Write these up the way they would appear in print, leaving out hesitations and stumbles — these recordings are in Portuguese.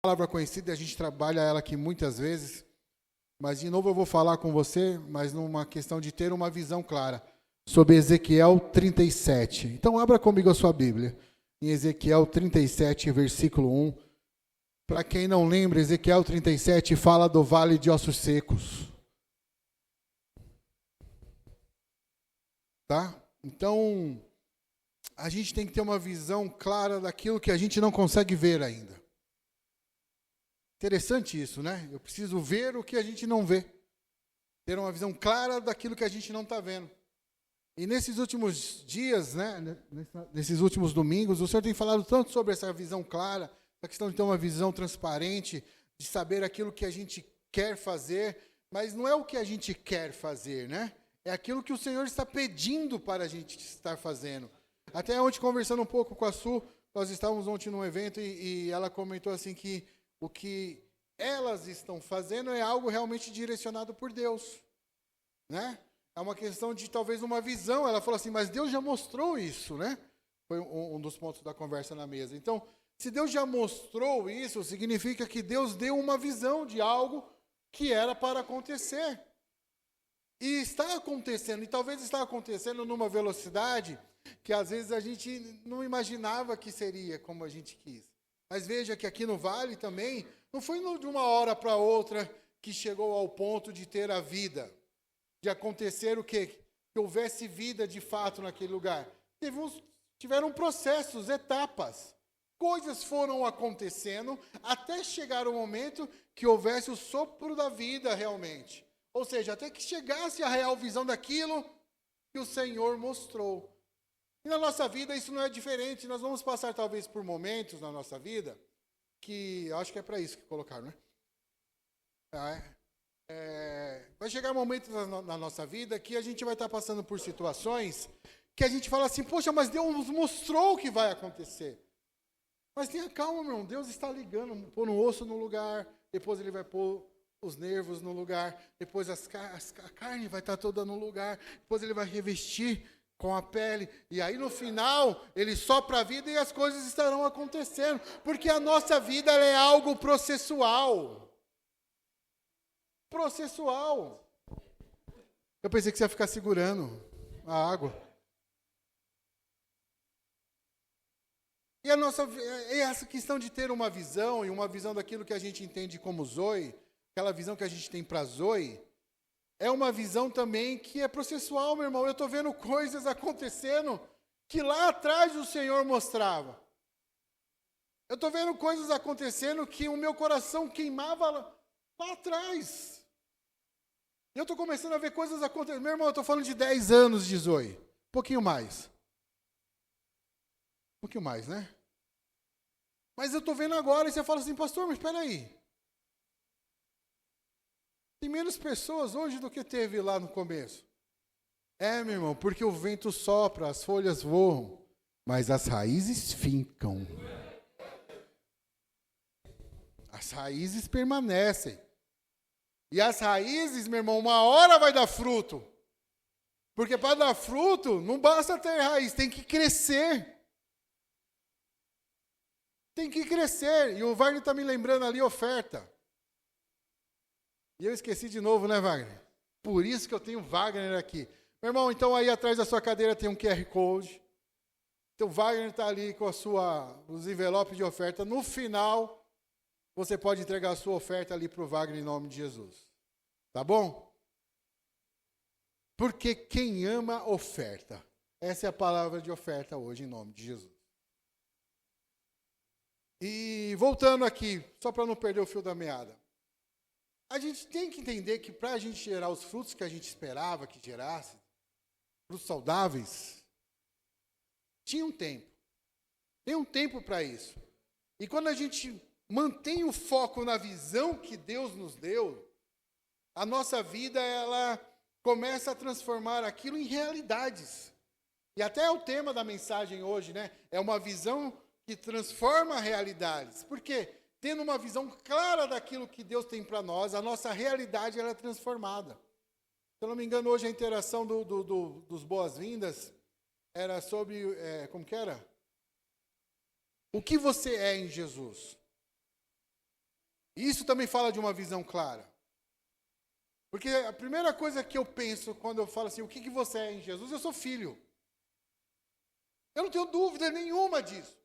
Palavra conhecida, a gente trabalha ela aqui muitas vezes, mas de novo eu vou falar com você, mas numa questão de ter uma visão clara, sobre Ezequiel 37. Então abra comigo a sua Bíblia, em Ezequiel 37, versículo 1. Para quem não lembra, Ezequiel 37 fala do vale de ossos secos. Tá? Então, a gente tem que ter uma visão clara daquilo que a gente não consegue ver ainda. Interessante isso, né? Eu preciso ver o que a gente não vê. Ter uma visão clara daquilo que a gente não está vendo. E nesses últimos dias, né? Nesses últimos domingos, o Senhor tem falado tanto sobre essa visão clara, a questão de ter uma visão transparente, de saber aquilo que a gente quer fazer, mas não é o que a gente quer fazer, né? É aquilo que o Senhor está pedindo para a gente estar fazendo. Até ontem, conversando um pouco com a Su, nós estávamos ontem num evento e ela comentou assim que o que elas estão fazendo é algo realmente direcionado por Deus, né? É uma questão de talvez uma visão. Ela falou assim, mas Deus já mostrou isso, né? Foi um dos pontos da conversa na mesa. Então, se Deus já mostrou isso, significa que Deus deu uma visão de algo que era para acontecer. E está acontecendo, e talvez está acontecendo numa velocidade que às vezes a gente não imaginava que seria como a gente quis. Mas veja que aqui no Vale também, não foi de uma hora para outra que chegou ao ponto de ter a vida. De acontecer o quê? Que houvesse vida de fato naquele lugar. Tiveram processos, etapas. Coisas foram acontecendo até chegar o momento que houvesse o sopro da vida realmente. Ou seja, até que chegasse a real visão daquilo que o Senhor mostrou. E na nossa vida isso não é diferente. Nós vamos passar talvez por momentos na nossa vida que, eu acho que é para isso que colocaram, né? Vai chegar momentos na nossa vida que a gente vai estar passando por situações que a gente fala assim, poxa, mas Deus nos mostrou o que vai acontecer. Mas tenha calma, meu irmão, Deus está ligando, pôr o osso no lugar, depois Ele vai pôr os nervos no lugar, depois a carne vai estar toda no lugar, depois Ele vai revestir com a pele, e aí no final Ele sopra a vida e as coisas estarão acontecendo, porque a nossa vida ela é algo processual. Eu pensei que você ia ficar segurando a água. E essa questão de ter uma visão, e uma visão daquilo que a gente entende como Zoe, aquela visão que a gente tem para Zoe, é uma visão também que é processual, meu irmão. Eu estou vendo coisas acontecendo que lá atrás o Senhor mostrava. Eu estou vendo coisas acontecendo que o meu coração queimava lá atrás. E eu estou começando a ver coisas acontecendo. Meu irmão, eu estou falando de 10 anos de Zoe. Um pouquinho mais, né? Mas eu estou vendo agora e você fala assim, pastor, mas espera aí. Tem menos pessoas hoje do que teve lá no começo. Meu irmão, porque o vento sopra, as folhas voam, mas as raízes fincam. As raízes permanecem. E as raízes, meu irmão, uma hora vai dar fruto. Porque para dar fruto, não basta ter raiz, tem que crescer. Tem que crescer. E o Wagner está me lembrando ali, oferta. E eu esqueci de novo, né, Wagner? Por isso que eu tenho Wagner aqui. Meu irmão, então aí atrás da sua cadeira tem um QR Code. Então o Wagner está ali com os envelopes de oferta. No final, você pode entregar a sua oferta ali para o Wagner em nome de Jesus. Tá bom? Porque quem ama, oferta. Essa é a palavra de oferta hoje em nome de Jesus. E voltando aqui, só para não perder o fio da meada. A gente tem que entender que para a gente gerar os frutos que a gente esperava que gerasse, frutos saudáveis, tinha um tempo. Tem um tempo para isso. E quando a gente mantém o foco na visão que Deus nos deu, a nossa vida ela começa a transformar aquilo em realidades. E até é o tema da mensagem hoje, né? É uma visão que transforma realidades. Por quê? Tendo uma visão clara daquilo que Deus tem para nós, a nossa realidade ela é transformada. Se eu não me engano, hoje a interação dos boas-vindas era sobre, como que era? O que você é em Jesus? E isso também fala de uma visão clara. Porque a primeira coisa que eu penso quando eu falo assim, o que você é em Jesus? Eu sou filho. Eu não tenho dúvida nenhuma disso.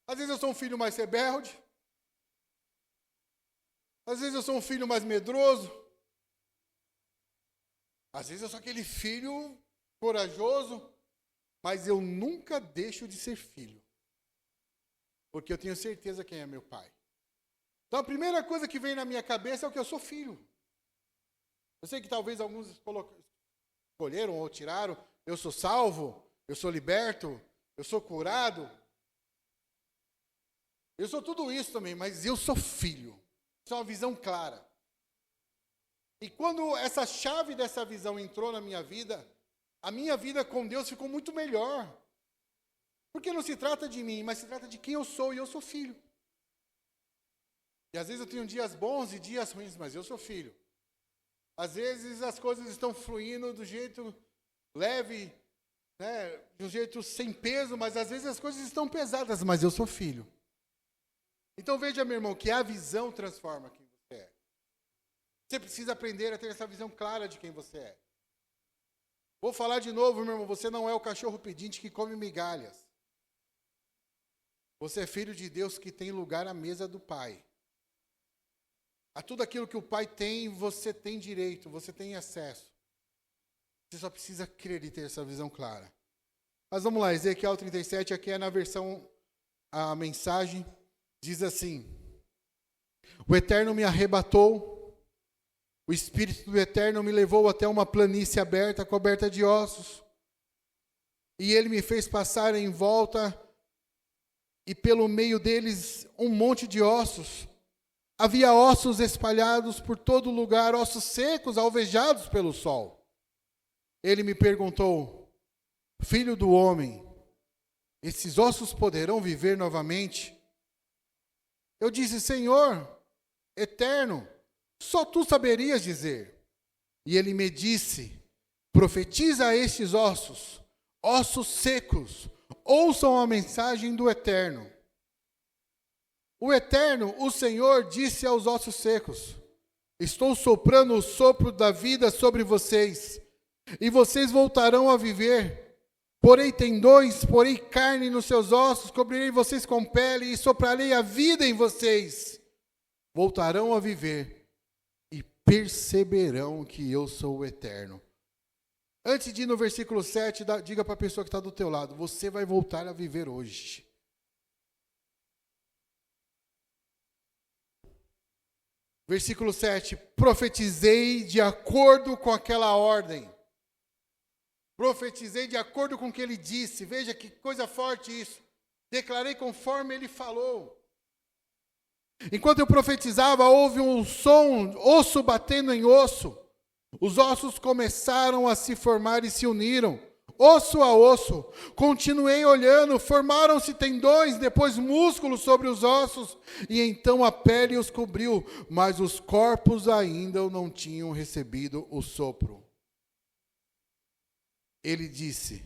Às vezes eu sou um filho mais rebelde. Às vezes eu sou um filho mais medroso. Às vezes eu sou aquele filho corajoso. Mas eu nunca deixo de ser filho. Porque eu tenho certeza quem é meu pai. Então a primeira coisa que vem na minha cabeça é o que eu sou filho. Eu sei que talvez alguns escolheram ou tiraram. Eu sou salvo, eu sou liberto, eu sou curado. Eu sou tudo isso também, mas eu sou filho. Isso é uma visão clara. E quando essa chave dessa visão entrou na minha vida, a minha vida com Deus ficou muito melhor. Porque não se trata de mim, mas se trata de quem eu sou, e eu sou filho. E às vezes eu tenho dias bons e dias ruins, mas eu sou filho. Às vezes as coisas estão fluindo do jeito leve, né, de um jeito sem peso, mas às vezes as coisas estão pesadas, mas eu sou filho. Então veja, meu irmão, que a visão transforma quem você é. Você precisa aprender a ter essa visão clara de quem você é. Vou falar de novo, meu irmão, você não é o cachorro pedinte que come migalhas. Você é filho de Deus que tem lugar à mesa do Pai. A tudo aquilo que o Pai tem, você tem direito, você tem acesso. Você só precisa crer e ter essa visão clara. Mas vamos lá, Ezequiel 37, aqui é na versão, a mensagem, diz assim: o Eterno me arrebatou, o Espírito do Eterno me levou até uma planície aberta, coberta de ossos, e ele me fez passar em volta, e pelo meio deles um monte de ossos. Havia ossos espalhados por todo lugar, ossos secos, alvejados pelo sol. Ele me perguntou: filho do homem, esses ossos poderão viver novamente? Eu disse: Senhor, Eterno, só tu saberias dizer. E ele me disse: profetiza a estes ossos, ossos secos, ouçam a mensagem do Eterno. O Eterno, o Senhor, disse aos ossos secos: estou soprando o sopro da vida sobre vocês, e vocês voltarão a viver. Porei tendões, porei carne nos seus ossos, cobrirei vocês com pele e soprarei a vida em vocês. Voltarão a viver e perceberão que eu sou o Eterno. Antes de ir no versículo 7, diga para a pessoa que está do teu lado: você vai voltar a viver hoje. Versículo 7, profetizei de acordo com aquela ordem. Profetizei de acordo com o que ele disse. Veja que coisa forte isso. Declarei conforme ele falou. Enquanto eu profetizava, houve um som, osso batendo em osso. Os ossos começaram a se formar e se uniram, osso a osso. Continuei olhando, formaram-se tendões, depois músculos sobre os ossos, e então a pele os cobriu, mas os corpos ainda não tinham recebido o sopro. Ele disse: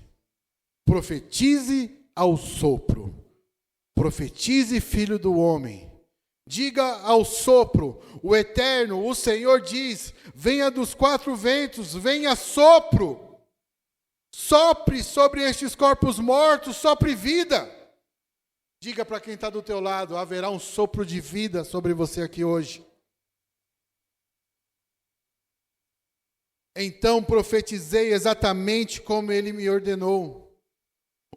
profetize ao sopro, profetize, filho do homem. Diga ao sopro, o Eterno, o Senhor diz: venha dos quatro ventos, venha sopro. Sopre sobre estes corpos mortos, sopre vida. Diga para quem está do teu lado: haverá um sopro de vida sobre você aqui hoje. Então profetizei exatamente como ele me ordenou.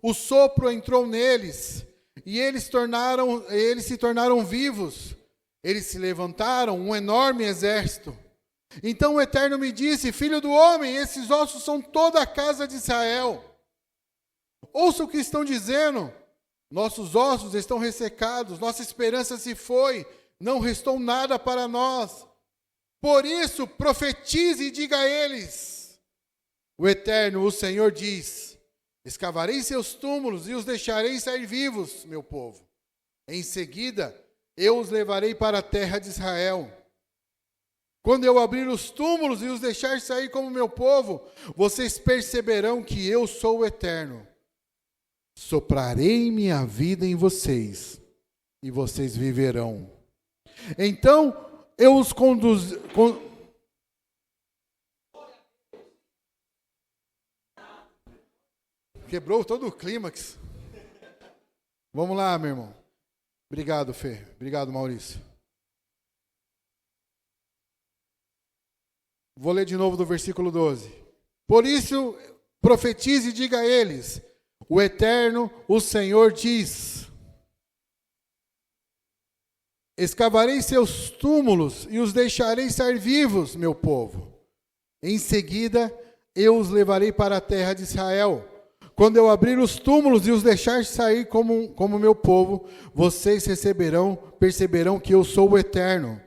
O sopro entrou neles, e eles se tornaram vivos. Eles se levantaram, um enorme exército. Então o Eterno me disse: filho do homem, esses ossos são toda a casa de Israel. Ouça o que estão dizendo. Nossos ossos estão ressecados, nossa esperança se foi, não restou nada para nós. Por isso, profetize e diga a eles: o Eterno, o Senhor diz: escavarei seus túmulos e os deixarei sair vivos, meu povo. Em seguida, eu os levarei para a terra de Israel. Quando eu abrir os túmulos e os deixar sair como meu povo, vocês perceberão que eu sou o Eterno. Soprarei minha vida em vocês, e vocês viverão, Então eu os conduzi. Quebrou todo o clímax. Vamos lá, meu irmão. Obrigado, Fê. Obrigado, Maurício. Vou ler de novo do versículo 12. Por isso, profetize e diga a eles: o Eterno, o Senhor diz: escavarei seus túmulos e os deixarei estar vivos, meu povo. Em seguida, eu os levarei para a terra de Israel. Quando eu abrir os túmulos e os deixar sair como meu povo, vocês perceberão que eu sou o Eterno.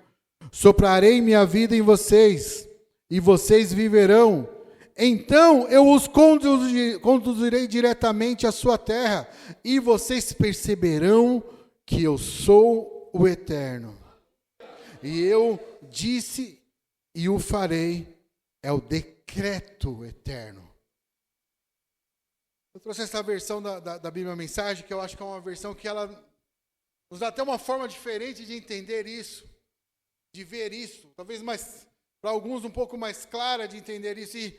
Soprarei minha vida em vocês, e vocês viverão. Então eu os conduzirei diretamente à sua terra, e vocês perceberão que eu sou o Eterno. E eu disse e o farei, é o decreto eterno. Eu trouxe essa versão da Bíblia Mensagem, que eu acho que é uma versão que ela nos dá até uma forma diferente de entender isso, de ver isso, talvez mais, para alguns um pouco mais clara de entender isso. E,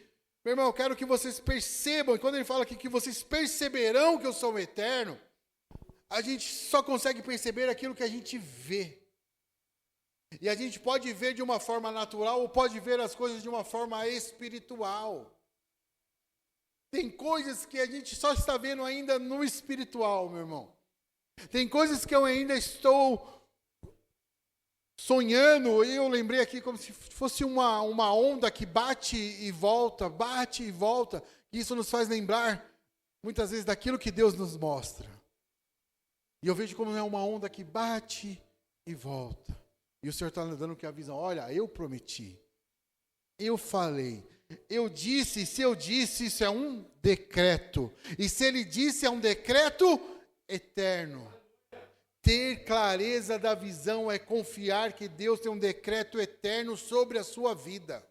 meu irmão, eu quero que vocês percebam, e quando ele fala aqui que vocês perceberão que eu sou o Eterno, a gente só consegue perceber aquilo que a gente vê. E a gente pode ver de uma forma natural ou pode ver as coisas de uma forma espiritual. Tem coisas que a gente só está vendo ainda no espiritual, meu irmão. Tem coisas que eu ainda estou sonhando, e eu lembrei aqui como se fosse uma onda que bate e volta, e isso nos faz lembrar, muitas vezes, daquilo que Deus nos mostra. E eu vejo como é uma onda que bate e volta. E o Senhor está dando que a visão, olha, eu prometi, eu falei, eu disse, se eu disse, isso é um decreto. E se Ele disse, é um decreto eterno. Ter clareza da visão é confiar que Deus tem um decreto eterno sobre a sua vida.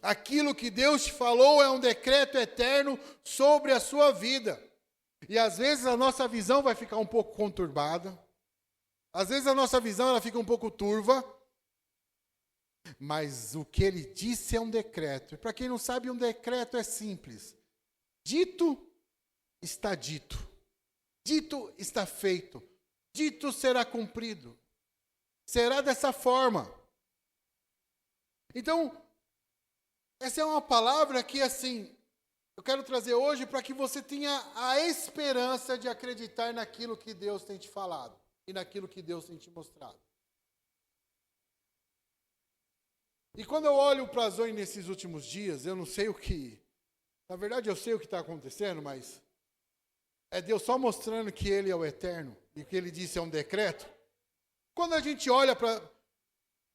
Aquilo que Deus te falou é um decreto eterno sobre a sua vida. E às vezes a nossa visão vai ficar um pouco conturbada. Às vezes a nossa visão ela fica um pouco turva. Mas o que ele disse é um decreto. E para quem não sabe, um decreto é simples. Dito, está dito. Dito, está feito. Dito, será cumprido. Será dessa forma. Então, essa é uma palavra que, assim, eu quero trazer hoje para que você tenha a esperança de acreditar naquilo que Deus tem te falado e naquilo que Deus tem te mostrado. E quando eu olho para Zoe nesses últimos dias, eu não sei o que... Na verdade, eu sei o que está acontecendo, mas é Deus só mostrando que Ele é o Eterno e que Ele disse é um decreto. Quando a gente olha para...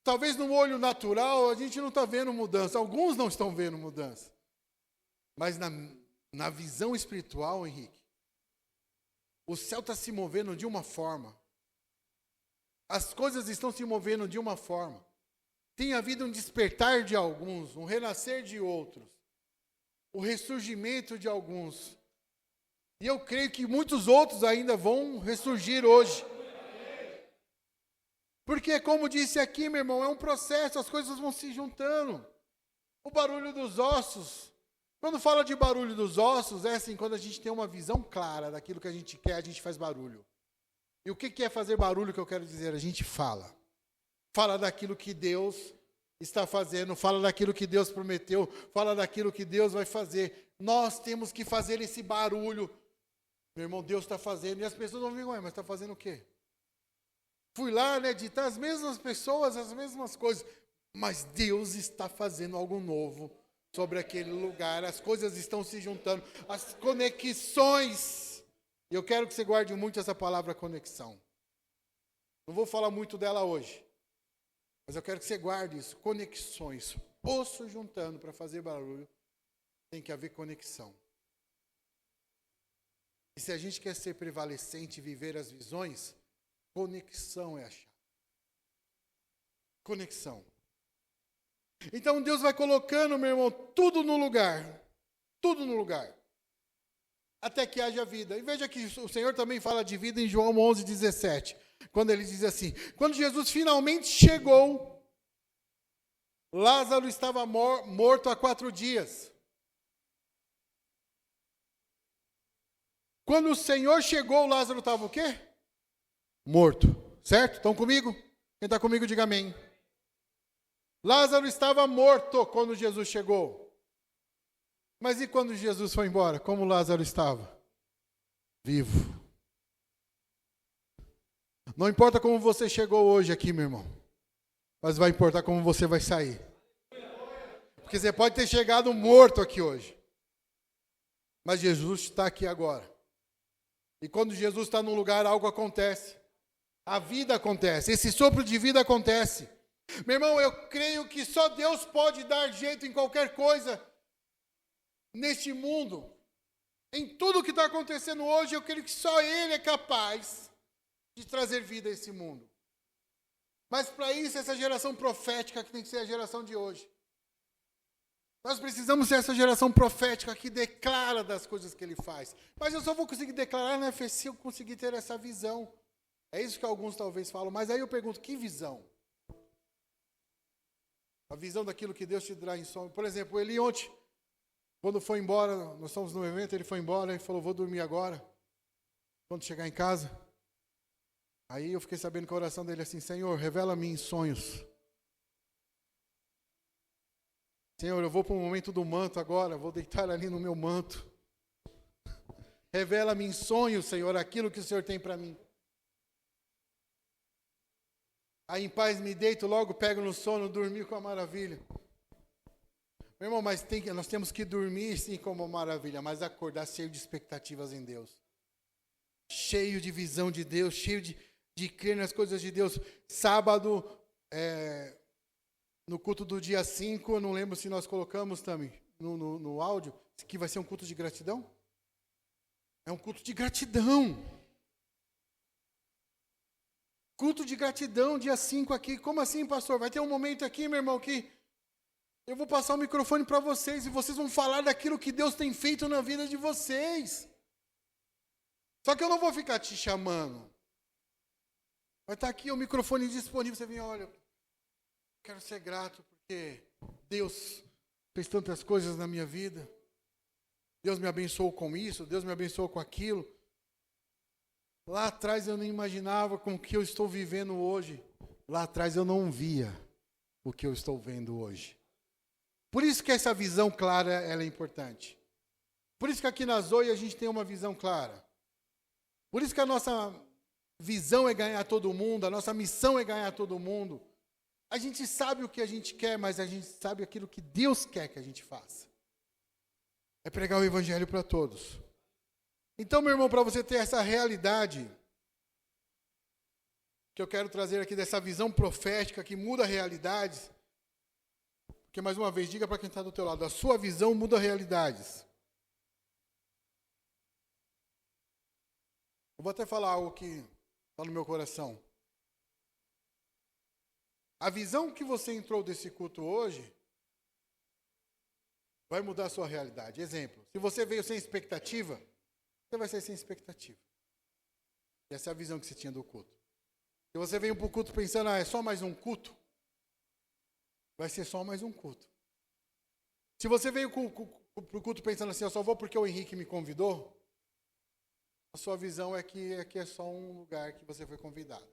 Talvez no olho natural, a gente não está vendo mudança. Alguns não estão vendo mudança. Mas na visão espiritual, Henrique, o céu está se movendo de uma forma. As coisas estão se movendo de uma forma. Tem havido um despertar de alguns, um renascer de outros, o ressurgimento de alguns. E eu creio que muitos outros ainda vão ressurgir hoje. Porque, como disse aqui, meu irmão, é um processo, as coisas vão se juntando. O barulho dos ossos. Quando fala de barulho dos ossos, é assim, quando a gente tem uma visão clara daquilo que a gente quer, a gente faz barulho. E o que é fazer barulho que eu quero dizer? A gente fala. Fala daquilo que Deus está fazendo, fala daquilo que Deus prometeu, fala daquilo que Deus vai fazer. Nós temos que fazer esse barulho. Meu irmão, Deus está fazendo. E as pessoas vão vir, mas está fazendo o quê? Fui lá, né, ditar as mesmas pessoas, as mesmas coisas. Mas Deus está fazendo algo novo sobre aquele lugar. As coisas estão se juntando. As conexões. E eu quero que você guarde muito essa palavra conexão. Não vou falar muito dela hoje. Mas eu quero que você guarde isso. Conexões. Osso juntando para fazer barulho. Tem que haver conexão. E se a gente quer ser prevalecente e viver as visões, conexão é a chave. Conexão. Então Deus vai colocando, meu irmão, tudo no lugar. Tudo no lugar. Até que haja vida. E veja que o Senhor também fala de vida em João 11:17. Quando ele diz assim, quando Jesus finalmente chegou, Lázaro estava morto há 4 dias. Quando o Senhor chegou, Lázaro estava o quê? Morto. Certo? Estão comigo? Quem está comigo, diga amém. Lázaro estava morto quando Jesus chegou. Mas e quando Jesus foi embora? Como Lázaro estava? Vivo. Não importa como você chegou hoje aqui, meu irmão. Mas vai importar como você vai sair. Porque você pode ter chegado morto aqui hoje. Mas Jesus está aqui agora. E quando Jesus está num lugar, algo acontece. A vida acontece. Esse sopro de vida acontece. Meu irmão, eu creio que só Deus pode dar jeito em qualquer coisa neste mundo. Em tudo que está acontecendo hoje, eu creio que só Ele é capaz de trazer vida a esse mundo. Mas para isso, essa geração profética que tem que ser a geração de hoje. Nós precisamos ser essa geração profética que declara das coisas que Ele faz. Mas eu só vou conseguir declarar, né, Fê, se eu conseguir ter essa visão. É isso que alguns talvez falam. Mas aí eu pergunto, que visão? A visão daquilo que Deus te dá em sonho. Por exemplo, ele ontem, quando foi embora, nós estamos no evento, ele foi embora e falou, vou dormir agora. Quando chegar em casa. Aí eu fiquei sabendo que a oração dele é assim, Senhor, revela-me em sonhos. Senhor, eu vou para o momento do manto agora, vou deitar ali no meu manto. Revela-me em sonhos, Senhor, aquilo que o Senhor tem para mim. Aí em paz me deito, logo pego no sono, dormir com a maravilha. Meu irmão, mas nós temos que dormir sim com uma maravilha, mas acordar cheio de expectativas em Deus. Cheio de visão de Deus, cheio de crer nas coisas de Deus. Sábado, no culto do dia 5, eu não lembro se nós colocamos também no áudio, que vai ser um culto de gratidão. É um culto de gratidão. Culto de gratidão, dia 5 aqui. Como assim, pastor? Vai ter um momento aqui, meu irmão, que eu vou passar o microfone para vocês e vocês vão falar daquilo que Deus tem feito na vida de vocês. Só que eu não vou ficar te chamando. Vai estar aqui o microfone disponível. Você vem, olha, quero ser grato porque Deus fez tantas coisas na minha vida. Deus me abençoou com isso, Deus me abençoou com aquilo. Lá atrás eu nem imaginava com o que eu estou vivendo hoje. Lá atrás eu não via o que eu estou vendo hoje. Por isso que essa visão clara ela é importante. Por isso que aqui na Zoe a gente tem uma visão clara. Por isso que a nossa visão é ganhar todo mundo, a nossa missão é ganhar todo mundo. A gente sabe o que a gente quer, mas a gente sabe aquilo que Deus quer que a gente faça. É pregar o evangelho para todos. Então, meu irmão, para você ter essa realidade que eu quero trazer aqui, dessa visão profética que muda realidades, porque, mais uma vez, diga para quem está do teu lado, a sua visão muda realidades. Eu vou até falar algo que está no meu coração. A visão que você entrou desse culto hoje vai mudar a sua realidade. Exemplo, se você veio sem expectativa, você vai sair sem expectativa. Essa é a visão que você tinha do culto. Se você veio para o culto pensando, é só mais um culto, vai ser só mais um culto. Se você veio para o culto pensando assim, eu só vou porque o Henrique me convidou, a sua visão é que aqui é só um lugar que você foi convidado.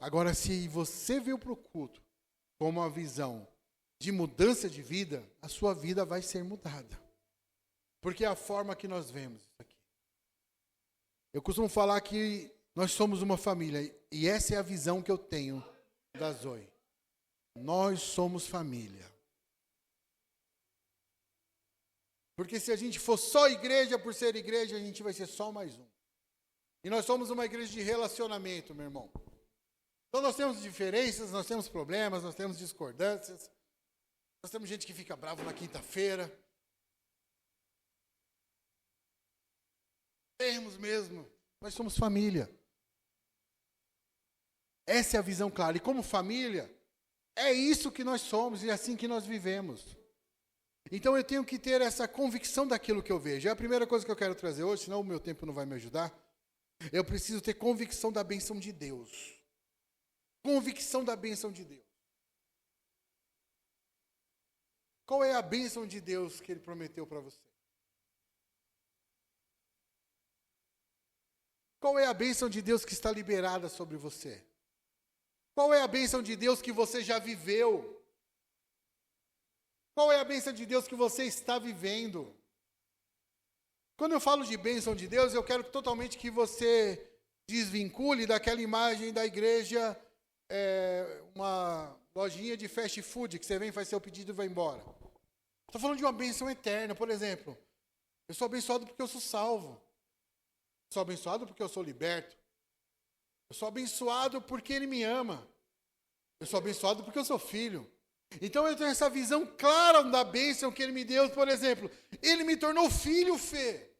Agora, se você veio para o culto com uma visão de mudança de vida, a sua vida vai ser mudada. Porque é a forma que nós vemos isso aqui. Eu costumo falar que nós somos uma família, e essa é a visão que eu tenho da Zoe. Nós somos família. Porque se a gente for só igreja por ser igreja, a gente vai ser só mais um. E nós somos uma igreja de relacionamento, meu irmão. Então nós temos diferenças, nós temos problemas, nós temos discordâncias. Nós temos gente que fica bravo na quinta-feira. Temos mesmo. Nós somos família. Essa é a visão clara. E como família, é isso que nós somos e é assim que nós vivemos. Então eu tenho que ter essa convicção daquilo que eu vejo. É a primeira coisa que eu quero trazer hoje, senão o meu tempo não vai me ajudar. Eu preciso ter convicção da bênção de Deus. Convicção da bênção de Deus. Qual é a bênção de Deus que Ele prometeu para você? Qual é a bênção de Deus que está liberada sobre você? Qual é a bênção de Deus que você já viveu? Qual é a bênção de Deus que você está vivendo? Quando eu falo de bênção de Deus, eu quero totalmente que você desvincule daquela imagem da igreja, uma lojinha de fast food, que você vem, faz seu pedido e vai embora. Estou falando de uma bênção eterna. Por exemplo, eu sou abençoado porque eu sou salvo. Sou abençoado porque eu sou liberto. Eu sou abençoado porque Ele me ama. Eu sou abençoado porque eu sou filho. Então eu tenho essa visão clara da bênção que Ele me deu. Por exemplo, Ele me tornou filho, Fê.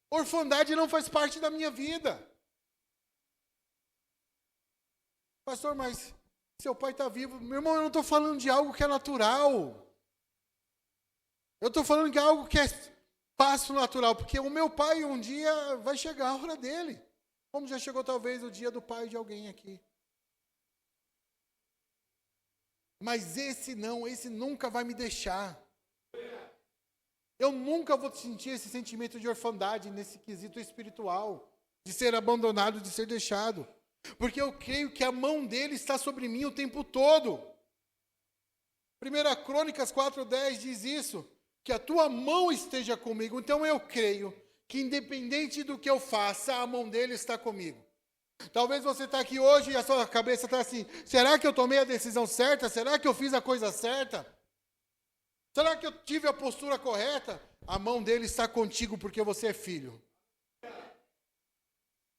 Orfandade não faz parte da minha vida. Pastor, mas seu pai está vivo. Meu irmão, eu não estou falando de algo que é natural. Eu estou falando de algo que é passo natural. Porque o meu pai um dia vai chegar a hora dele. Como já chegou talvez o dia do pai de alguém aqui. Mas esse nunca vai me deixar. Eu nunca vou sentir esse sentimento de orfandade nesse quesito espiritual. De ser abandonado, de ser deixado. Porque eu creio que a mão dele está sobre mim o tempo todo. 1 Crônicas 4:10 diz isso. Que a tua mão esteja comigo. Então eu creio que independente do que eu faça, a mão dele está comigo. Talvez você está aqui hoje e a sua cabeça está assim, será que eu tomei a decisão certa? Será que eu fiz a coisa certa? Será que eu tive a postura correta? A mão dele está contigo porque você é filho.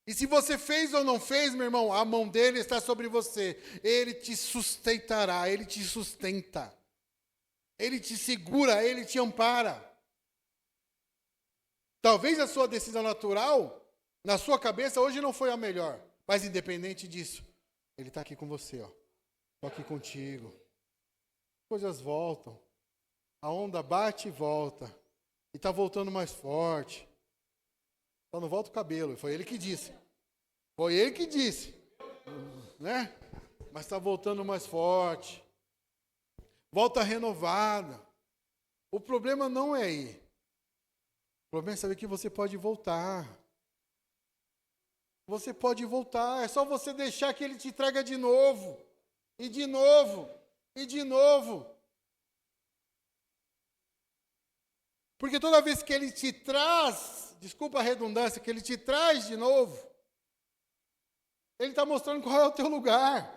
E se você fez ou não fez, meu irmão, a mão dele está sobre você. Ele te sustentará, ele te sustenta. Ele te segura, ele te ampara. Talvez a sua decisão natural, na sua cabeça, hoje não foi a melhor. Mas independente disso, ele está aqui com você, ó. Estou aqui contigo. Coisas voltam. A onda bate e volta. E está voltando mais forte. Só não volta o cabelo. Foi ele que disse. Foi ele que disse. Né? Mas está voltando mais forte. Volta renovada. O problema não é ir. O problema é saber que você pode voltar. Você pode voltar. É só você deixar que ele te traga de novo. E de novo. E de novo. Porque toda vez que ele te traz, desculpa a redundância, que ele te traz de novo, ele está mostrando qual é o teu lugar.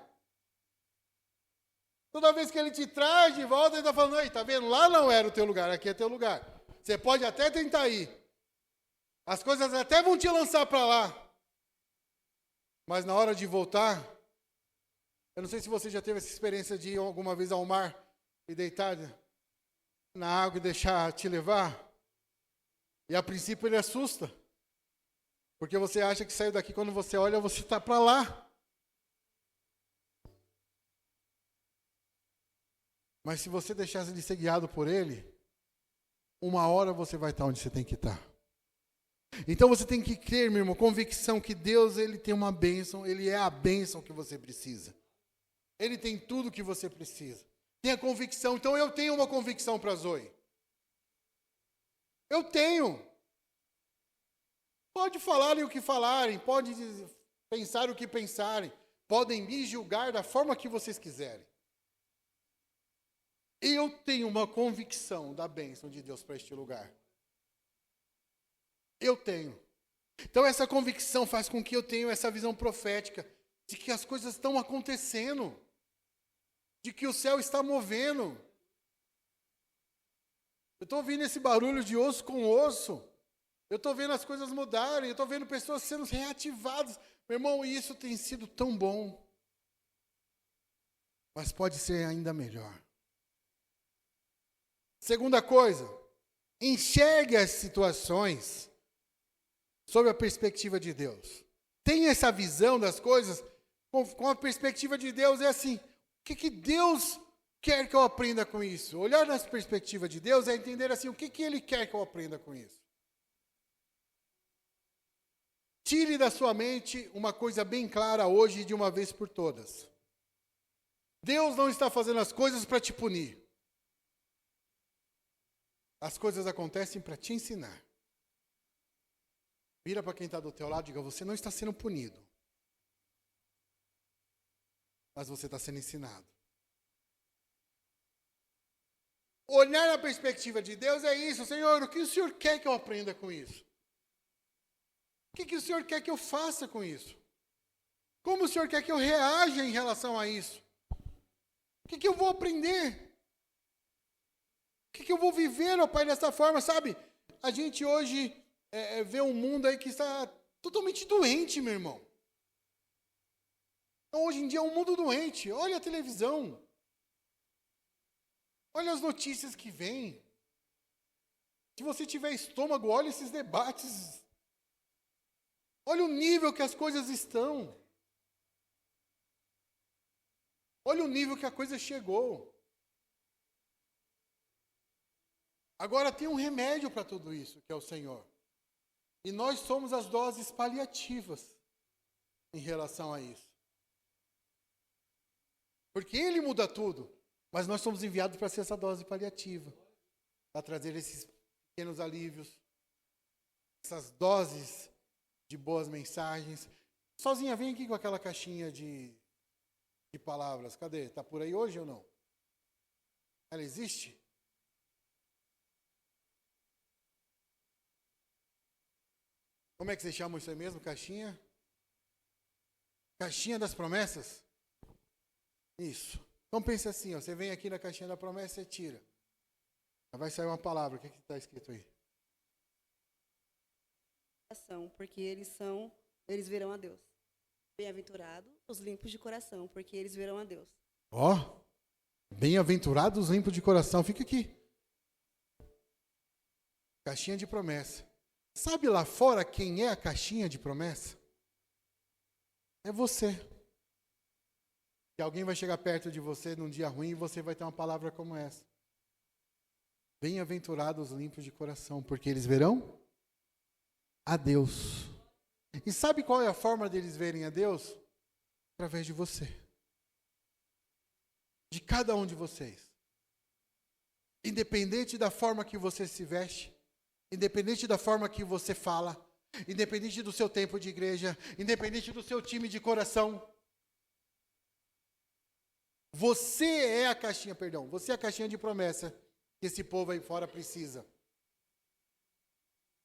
Toda vez que ele te traz de volta, ele está falando, ei, tá vendo? Lá não era o teu lugar, aqui é teu lugar. Você pode até tentar ir. As coisas até vão te lançar para lá. Mas na hora de voltar, eu não sei se você já teve essa experiência de ir alguma vez ao mar e deitar na água e deixar te levar. E a princípio ele assusta. Porque você acha que saiu daqui, quando você olha, você está para lá. Mas se você deixasse de ser guiado por ele, uma hora você vai estar onde você tem que estar. Então você tem que crer, meu irmão, convicção que Deus, ele tem uma bênção, ele é a bênção que você precisa. Ele tem tudo que você precisa. Tenha convicção. Então eu tenho uma convicção para Zoe. Eu tenho. Pode falarem o que falarem, pode pensar o que pensarem, podem me julgar da forma que vocês quiserem. Eu tenho uma convicção da bênção de Deus para este lugar. Eu tenho. Então essa convicção faz com que eu tenha essa visão profética de que as coisas estão acontecendo, de que o céu está movendo. Eu estou ouvindo esse barulho de osso com osso. Eu estou vendo as coisas mudarem, eu estou vendo pessoas sendo reativadas. Meu irmão, isso tem sido tão bom. Mas pode ser ainda melhor. Segunda coisa, enxergue as situações sob a perspectiva de Deus. Tenha essa visão das coisas com a perspectiva de Deus. É assim, o que Deus quer que eu aprenda com isso? Olhar na perspectiva de Deus é entender assim, o que Ele quer que eu aprenda com isso? Tire da sua mente uma coisa bem clara hoje de uma vez por todas. Deus não está fazendo as coisas para te punir. As coisas acontecem para te ensinar. Vira para quem está do teu lado e diga, você não está sendo punido. Mas você está sendo ensinado. Olhar na perspectiva de Deus é isso. Senhor, o que o Senhor quer que eu aprenda com isso? O que o Senhor quer que eu faça com isso? Como o Senhor quer que eu reaja em relação a isso? O que eu vou aprender? O que eu vou viver, ó Pai, dessa forma, sabe? A gente hoje vê um mundo aí que está totalmente doente, meu irmão. Então, hoje em dia é um mundo doente. Olha a televisão. Olha as notícias que vêm. Se você tiver estômago, olha esses debates. Olha o nível que as coisas estão. Olha o nível que a coisa chegou. Agora tem um remédio para tudo isso, que é o Senhor. E nós somos as doses paliativas em relação a isso. Porque Ele muda tudo, mas nós somos enviados para ser essa dose paliativa. Para trazer esses pequenos alívios, essas doses de boas mensagens. Sozinha, vem aqui com aquela caixinha de palavras. Cadê? Está por aí hoje ou não? Ela existe? Como é que vocês chamam isso aí mesmo? Caixinha? Caixinha das promessas? Isso. Então pense assim, ó, você vem aqui na caixinha da promessa e tira. Vai sair uma palavra. O que está escrito aí? Porque eles verão a Deus. Bem-aventurados os limpos de coração, porque eles verão a Deus. Ó, bem-aventurados os limpos de coração. Fica aqui. Caixinha de promessa. Sabe lá fora quem é a caixinha de promessa? É você. Que alguém vai chegar perto de você num dia ruim e você vai ter uma palavra como essa. Bem-aventurados os limpos de coração, porque eles verão a Deus. E sabe qual é a forma deles verem a Deus? Através de você. De cada um de vocês. Independente da forma que você se veste, independente da forma que você fala, independente do seu tempo de igreja, independente do seu time de coração, você é a caixinha de promessa que esse povo aí fora precisa.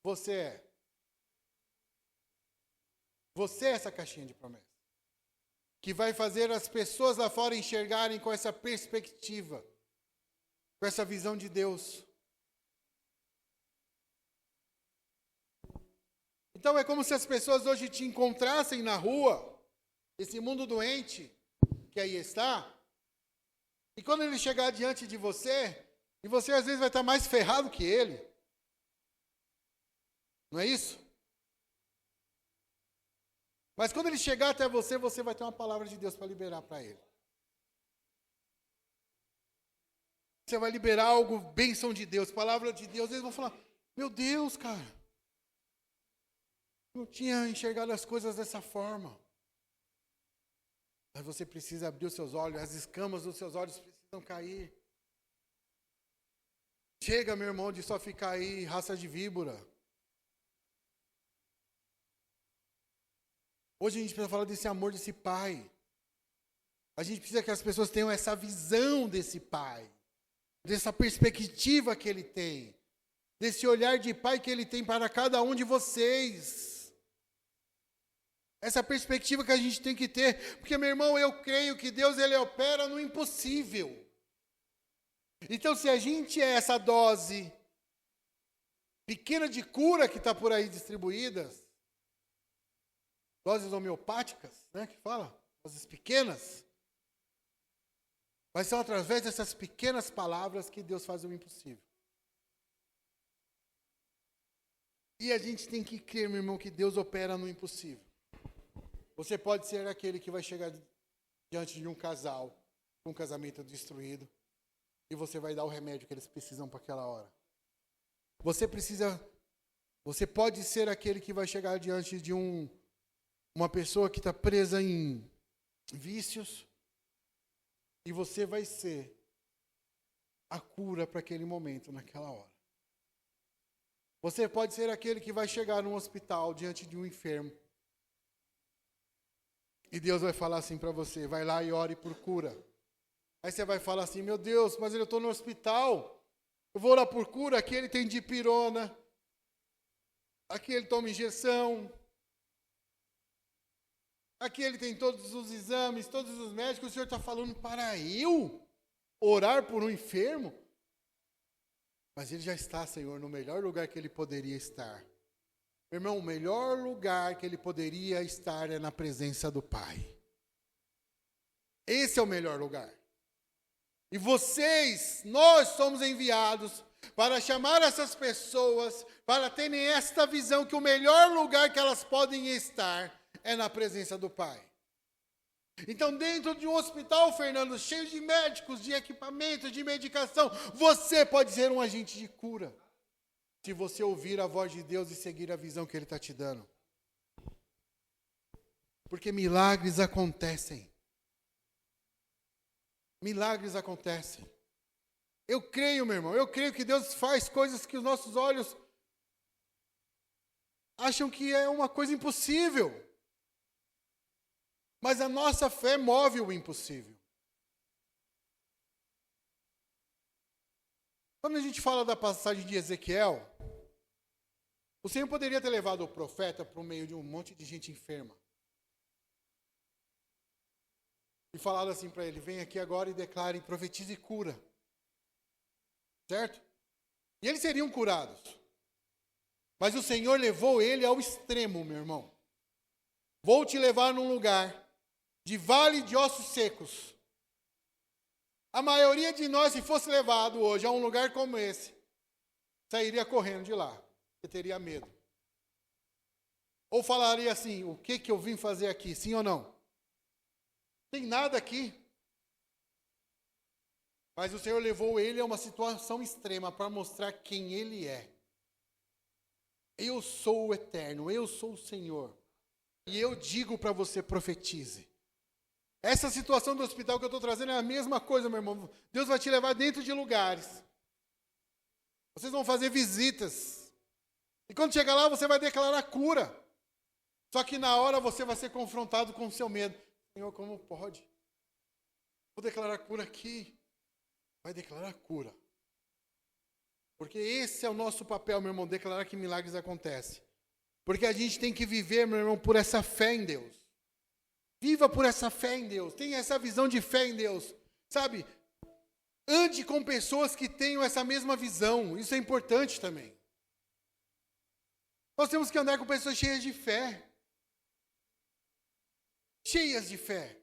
Você é. Você é essa caixinha de promessa. Que vai fazer as pessoas lá fora enxergarem com essa perspectiva, com essa visão de Deus. Então é como se as pessoas hoje te encontrassem na rua, esse mundo doente que aí está, e quando ele chegar diante de você, e você às vezes vai estar mais ferrado que ele. Não é isso? Mas quando ele chegar até você, você vai ter uma palavra de Deus para liberar para ele. Você vai liberar algo, bênção de Deus, palavra de Deus. Eles vão falar, meu Deus, cara. Não tinha enxergado as coisas dessa forma. Mas você precisa abrir os seus olhos, as escamas dos seus olhos precisam cair. Chega, meu irmão, de só ficar aí, raça de víbora. Hoje a gente precisa falar desse amor desse pai. A gente precisa que as pessoas tenham essa visão desse pai. Dessa perspectiva que ele tem. Desse olhar de pai que ele tem para cada um de vocês. Essa perspectiva que a gente tem que ter. Porque, meu irmão, eu creio que Deus ele opera no impossível. Então, se a gente é essa dose pequena de cura que está por aí distribuídas, doses homeopáticas, né, que fala, doses pequenas, mas são através dessas pequenas palavras que Deus faz o impossível. E a gente tem que crer, meu irmão, que Deus opera no impossível. Você pode ser aquele que vai chegar diante de um casal, com um casamento destruído, e você vai dar o remédio que eles precisam para aquela hora. Você precisa Você pode ser aquele que vai chegar diante de uma pessoa que está presa em vícios, e você vai ser a cura para aquele momento, naquela hora. Você pode ser aquele que vai chegar num hospital diante de um enfermo, e Deus vai falar assim para você, vai lá e ore por cura. Aí você vai falar assim, meu Deus, mas eu estou no hospital, eu vou orar por cura, aqui ele tem dipirona, aqui ele toma injeção, aqui ele tem todos os exames, todos os médicos, o senhor está falando para eu orar por um enfermo? Mas ele já está, Senhor, no melhor lugar que ele poderia estar. Meu irmão, o melhor lugar que ele poderia estar é na presença do Pai. Esse é o melhor lugar. E nós somos enviados para chamar essas pessoas, para terem esta visão que o melhor lugar que elas podem estar é na presença do Pai. Então, dentro de um hospital, Fernando, cheio de médicos, de equipamentos, de medicação, você pode ser um agente de cura. Se você ouvir a voz de Deus e seguir a visão que Ele está te dando. Porque milagres acontecem. Milagres acontecem. Eu creio, meu irmão, eu creio que Deus faz coisas que os nossos olhos acham que é uma coisa impossível. Mas a nossa fé move o impossível. Quando a gente fala da passagem de Ezequiel, o Senhor poderia ter levado o profeta para o meio de um monte de gente enferma. E falado assim para ele, vem aqui agora e declare, profetize e cura. Certo? E eles seriam curados. Mas o Senhor levou ele ao extremo, meu irmão. Vou te levar num lugar de vale de ossos secos. A maioria de nós, se fosse levado hoje a um lugar como esse, sairia correndo de lá, porque teria medo. Ou falaria assim, o que eu vim fazer aqui, sim ou não? Tem nada aqui. Mas o Senhor levou ele a uma situação extrema para mostrar quem ele é. Eu sou o Eterno, eu sou o Senhor. E eu digo para você, profetize. Essa situação do hospital que eu estou trazendo é a mesma coisa, meu irmão. Deus vai te levar dentro de lugares. Vocês vão fazer visitas. E quando chegar lá, você vai declarar cura. Só que na hora você vai ser confrontado com o seu medo. Senhor, como pode? Vou declarar cura aqui. Vai declarar cura. Porque esse é o nosso papel, meu irmão, declarar que milagres acontecem. Porque a gente tem que viver, meu irmão, por essa fé em Deus. Viva por essa fé em Deus. Tenha essa visão de fé em Deus. Sabe? Ande com pessoas que tenham essa mesma visão. Isso é importante também. Nós temos que andar com pessoas cheias de fé. Cheias de fé.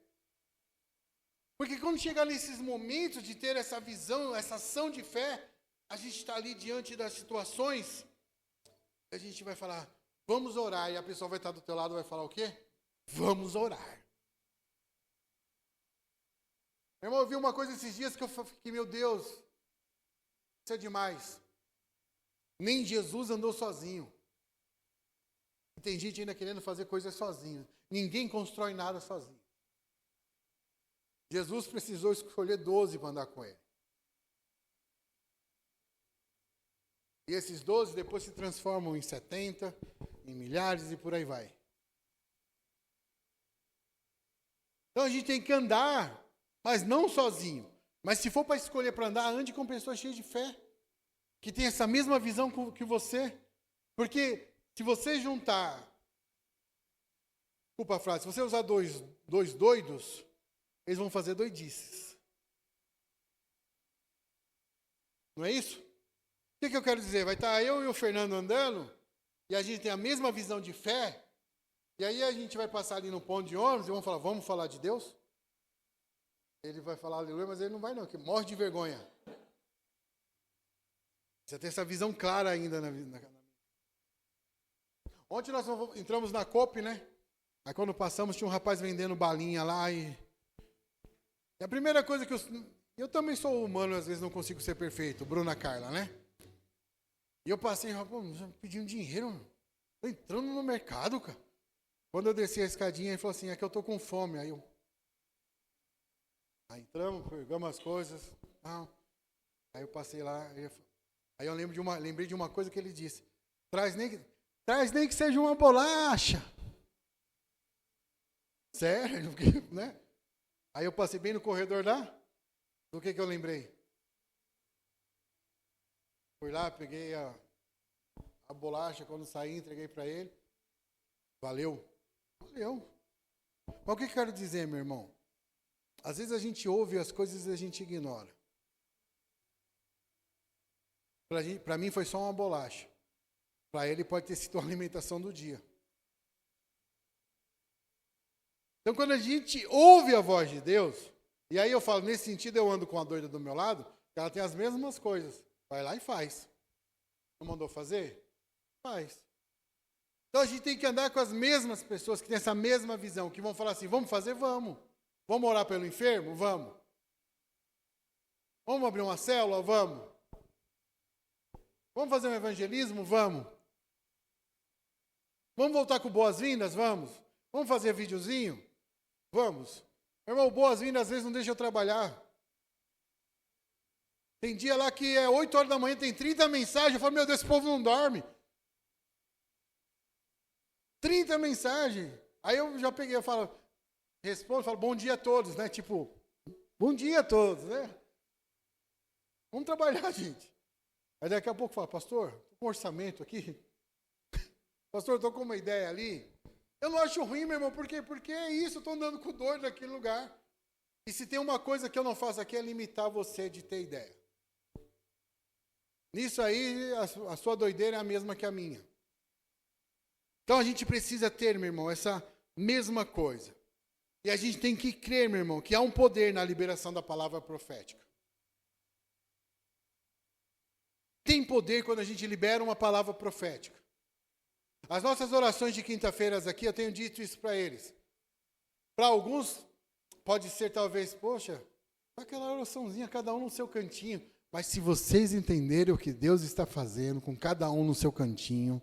Porque quando chegar nesses momentos de ter essa visão, essa ação de fé, a gente está ali diante das situações, a gente vai falar, vamos orar, e a pessoa vai estar do teu lado e vai falar o quê? Vamos orar. Meu irmão, eu vi uma coisa esses dias que eu fiquei, meu Deus, isso é demais. Nem Jesus andou sozinho. E tem gente ainda querendo fazer coisas sozinho. Ninguém constrói nada sozinho. Jesus precisou escolher 12 para andar com ele. E esses 12 depois se transformam em 70, em milhares e por aí vai. Então a gente tem que andar, mas não sozinho. Mas se for para escolher para andar, ande com pessoas cheias de fé. Que tem essa mesma visão que você. Porque se você juntar, desculpa a frase, se você usar dois doidos, eles vão fazer doidices. Não é isso? O que eu quero dizer? Vai estar eu e o Fernando andando, e a gente tem a mesma visão de fé, e aí a gente vai passar ali no ponto de ônibus e vamos falar de Deus? Ele vai falar aleluia, mas ele não vai não, que morre de vergonha. Você tem essa visão clara ainda na Ontem nós entramos na COP, né? Aí quando passamos tinha um rapaz vendendo balinha lá e a primeira coisa que eu também sou humano, às vezes não consigo ser perfeito, Bruna Carla, né? E eu passei, rapaz, pedindo dinheiro, tô entrando no mercado, cara. Quando eu desci a escadinha, ele falou assim, é que eu tô com fome. Aí entramos, pegamos as coisas. Aí eu passei lá, aí eu lembrei de uma coisa que ele disse. Traz nem que seja uma bolacha. Sério, né? Aí eu passei bem no corredor lá. Do que eu lembrei? Fui lá, peguei a bolacha, quando saí, entreguei para ele. Valeu. Valeu. Mas o que eu quero dizer, meu irmão? Às vezes a gente ouve as coisas e a gente ignora. Para mim foi só uma bolacha. Para ele pode ter sido a alimentação do dia. Então quando a gente ouve a voz de Deus, e aí eu falo, nesse sentido eu ando com a doida do meu lado, que ela tem as mesmas coisas. Vai lá e faz. Não mandou fazer? Faz. Então a gente tem que andar com as mesmas pessoas que têm essa mesma visão, que vão falar assim, vamos fazer? Vamos. Vamos orar pelo enfermo? Vamos. Vamos abrir uma célula? Vamos. Vamos fazer um evangelismo? Vamos. Vamos voltar com boas-vindas? Vamos. Vamos fazer videozinho? Vamos. Meu irmão, boas-vindas às vezes não deixa eu trabalhar. Tem dia lá que é 8 horas da manhã, tem 30 mensagens, eu falo, meu Deus, esse povo não dorme. 30 mensagens. Aí eu já peguei, eu falo, bom dia a todos, né? Tipo, bom dia a todos, né? Vamos trabalhar, gente. Aí daqui a pouco fala, pastor, estou com um orçamento aqui. Pastor, estou com uma ideia ali. Eu não acho ruim, meu irmão, por quê? Porque é isso, eu estou andando com doido naquele lugar. E se tem uma coisa que eu não faço aqui é limitar você de ter ideia. Nisso aí, a sua doideira é a mesma que a minha. Então a gente precisa ter, meu irmão, essa mesma coisa. E a gente tem que crer, meu irmão, que há um poder na liberação da palavra profética. Tem poder quando a gente libera uma palavra profética. As nossas orações de quinta-feiras aqui, eu tenho dito isso para eles. Para alguns, pode ser talvez, poxa, aquela oraçãozinha, cada um no seu cantinho. Mas se vocês entenderem o que Deus está fazendo com cada um no seu cantinho,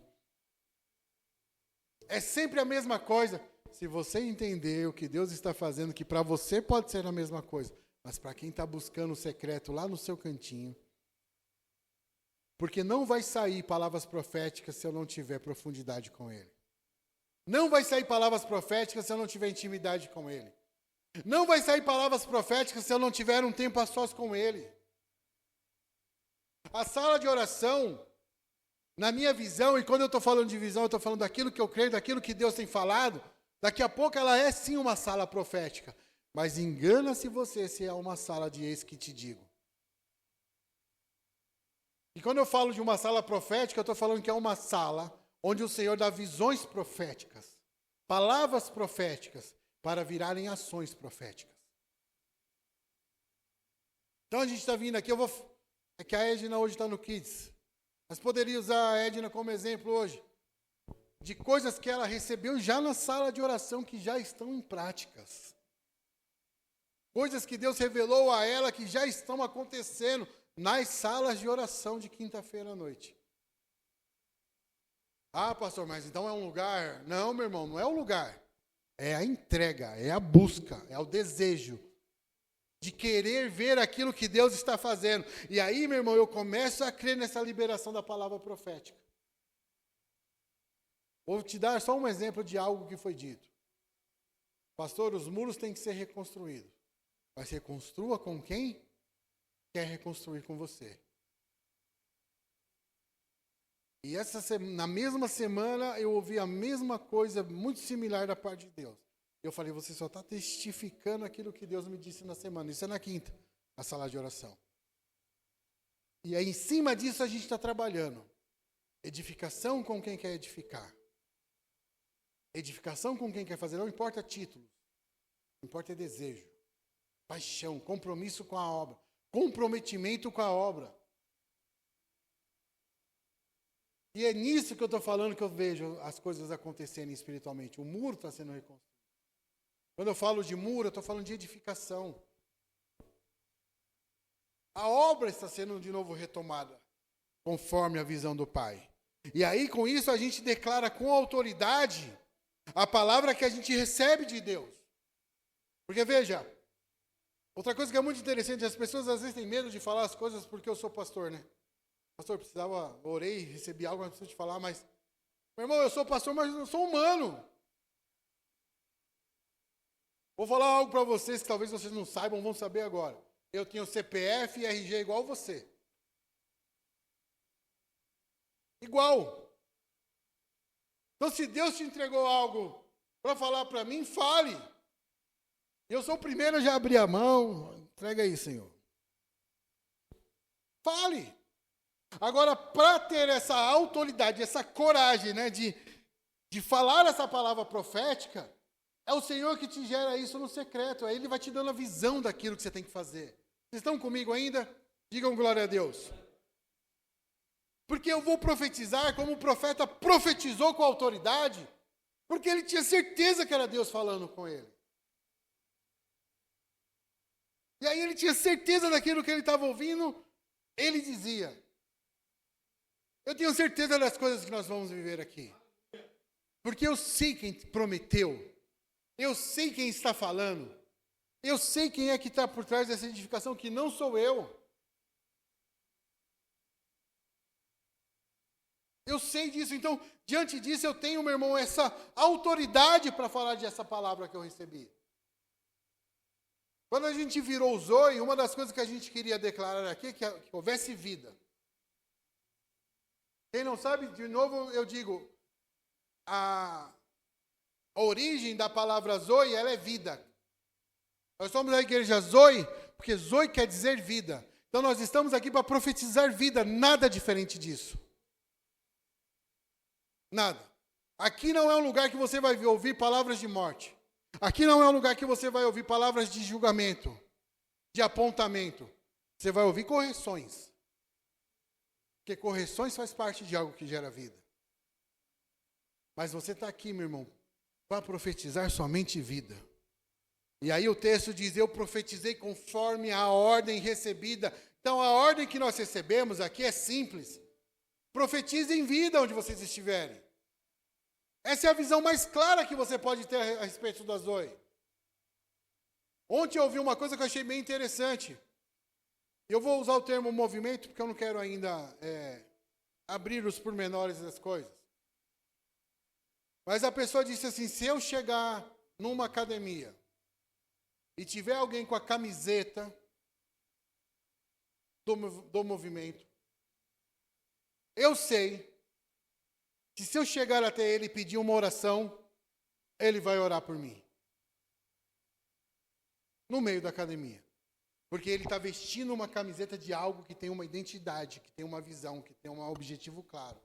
é sempre a mesma coisa. Se você entender o que Deus está fazendo, que para você pode ser a mesma coisa, mas para quem está buscando o secreto lá no seu cantinho, porque não vai sair palavras proféticas se eu não tiver profundidade com Ele. Não vai sair palavras proféticas se eu não tiver intimidade com Ele. Não vai sair palavras proféticas se eu não tiver um tempo a sós com Ele. A sala de oração, na minha visão, e quando eu estou falando de visão, eu estou falando daquilo que eu creio, daquilo que Deus tem falado, daqui a pouco ela é sim uma sala profética. Mas engana-se você se é uma sala de eis que te digo. E quando eu falo de uma sala profética, eu estou falando que é uma sala onde o Senhor dá visões proféticas, palavras proféticas, para virarem ações proféticas. Então a gente está vindo aqui, é que a Edna hoje está no Kids. Mas poderia usar a Edna como exemplo hoje, de coisas que ela recebeu já na sala de oração, que já estão em práticas. Coisas que Deus revelou a ela, que já estão acontecendo nas salas de oração de quinta-feira à noite. Ah, pastor, mas então é um lugar? Não, meu irmão, não é o lugar. É a entrega, é a busca, é o desejo de querer ver aquilo que Deus está fazendo. E aí, meu irmão, eu começo a crer nessa liberação da palavra profética. Vou te dar só um exemplo de algo que foi dito. Pastor, os muros têm que ser reconstruídos. Mas reconstrua com quem quer reconstruir com você. E na mesma semana eu ouvi a mesma coisa, muito similar da parte de Deus. Eu falei, você só está testificando aquilo que Deus me disse na semana. Isso é na quinta, a sala de oração. E aí, em cima disso, a gente está trabalhando. Edificação com quem quer edificar. Edificação com quem quer fazer. Não importa títulos. Não importa desejo. Paixão, compromisso com a obra. Comprometimento com a obra. E é nisso que eu estou falando que eu vejo as coisas acontecerem espiritualmente. O muro está sendo reconstruído. Quando eu falo de muro, eu estou falando de edificação. A obra está sendo de novo retomada. conforme a visão do Pai. E aí, com isso, a gente declara com autoridade a palavra que a gente recebe de Deus. Porque, veja, outra coisa que é muito interessante, as pessoas às vezes têm medo de falar as coisas porque eu sou pastor, né? Pastor, orei, recebi algo, mas preciso te falar, mas... Meu irmão, eu sou pastor, mas eu sou humano. Vou falar algo para vocês que talvez vocês não saibam, vão saber agora. Eu tenho CPF e RG igual você. Igual. Então, se Deus te entregou algo para falar para mim, fale. Eu sou o primeiro a já abrir a mão. Entrega aí, Senhor. Fale. Agora, para ter essa autoridade, essa coragem, né, de falar essa palavra profética, é o Senhor que te gera isso no secreto. Aí Ele vai te dando a visão daquilo que você tem que fazer. Vocês estão comigo ainda? Digam glória a Deus. Porque eu vou profetizar como o profeta profetizou com autoridade, porque ele tinha certeza que era Deus falando com ele. E aí ele tinha certeza daquilo que ele estava ouvindo, ele dizia. Eu tenho certeza das coisas que nós vamos viver aqui. Porque eu sei quem prometeu. Eu sei quem está falando. Eu sei quem é que está por trás dessa edificação, que não sou eu. Eu sei disso, então, diante disso, eu tenho, meu irmão, essa autoridade para falar dessa palavra que eu recebi. Quando a gente virou o Zoe, uma das coisas que a gente queria declarar aqui é que houvesse vida. Quem não sabe, de novo eu digo, a origem da palavra Zoe, ela é vida. Nós somos a igreja Zoe, porque Zoe quer dizer vida. Então nós estamos aqui para profetizar vida, nada diferente disso. Nada. Aqui não é um lugar que você vai ouvir palavras de morte. Aqui não é um lugar que você vai ouvir palavras de julgamento, de apontamento. Você vai ouvir correções. Porque correções faz parte de algo que gera vida. Mas você está aqui, meu irmão, para profetizar somente vida. E aí o texto diz, eu profetizei conforme a ordem recebida. Então a ordem que nós recebemos aqui é simples. Profetizem vida onde vocês estiverem. Essa é a visão mais clara que você pode ter a respeito da Zoe. Ontem eu ouvi uma coisa que eu achei bem interessante. Eu vou usar o termo movimento, porque eu não quero ainda abrir os pormenores das coisas. Mas a pessoa disse assim, se eu chegar numa academia e tiver alguém com a camiseta do movimento, eu sei que se eu chegar até ele e pedir uma oração, ele vai orar por mim. No meio da academia. Porque ele está vestindo uma camiseta de algo que tem uma identidade, que tem uma visão, que tem um objetivo claro.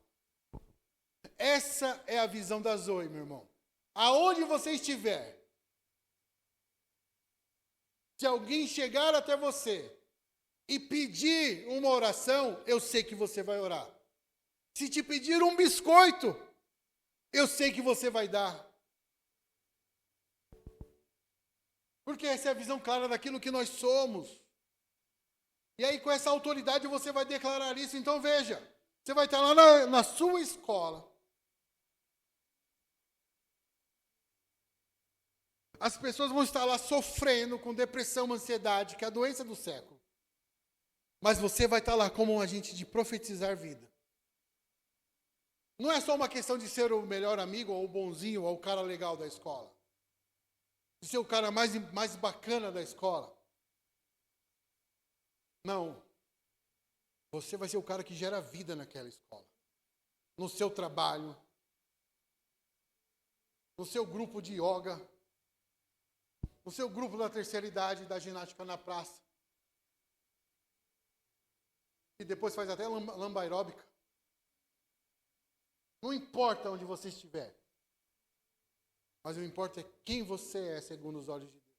Essa é a visão da Zoe, meu irmão. Aonde você estiver, se alguém chegar até você e pedir uma oração, eu sei que você vai orar. Se te pedir um biscoito, eu sei que você vai dar. Porque essa é a visão clara daquilo que nós somos. E aí, com essa autoridade, você vai declarar isso. Então, veja, você vai estar lá na sua escola. As pessoas vão estar lá sofrendo com depressão, ansiedade, que é a doença do século. Mas você vai estar lá como um agente de profetizar vida. Não é só uma questão de ser o melhor amigo, ou o bonzinho, ou o cara legal da escola. De ser o cara mais bacana da escola. Não. Você vai ser o cara que gera vida naquela escola. No seu trabalho. No seu grupo de yoga. No seu grupo da terceira idade, da ginástica na praça. E depois faz até lamba aeróbica. Não importa onde você estiver. Mas o que importa é quem você é, segundo os olhos de Deus.